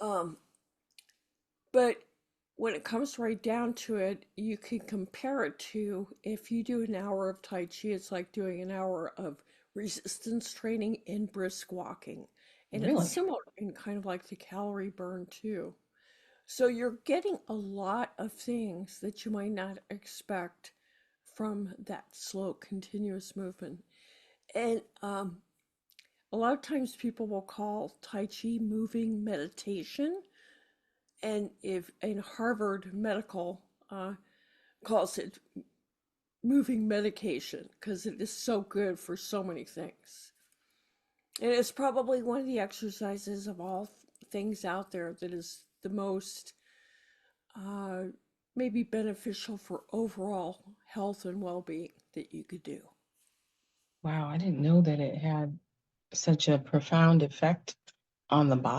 Um, but when it comes right down to it, you can compare it to if you do an hour of Tai Chi, it's like doing an hour of resistance training and brisk walking. And it's Really? similar in kind of like the calorie burn too. So you're getting a lot of things that you might not expect from that slow, continuous movement. And a lot of times people will call Tai Chi moving meditation, and if in Harvard Medical calls it moving medication because it is so good for so many things. And it's probably one of the exercises of all things out there that is the most uh, maybe beneficial for overall health and well-being that you could do. Wow, I didn't know that it had such a profound effect on the body.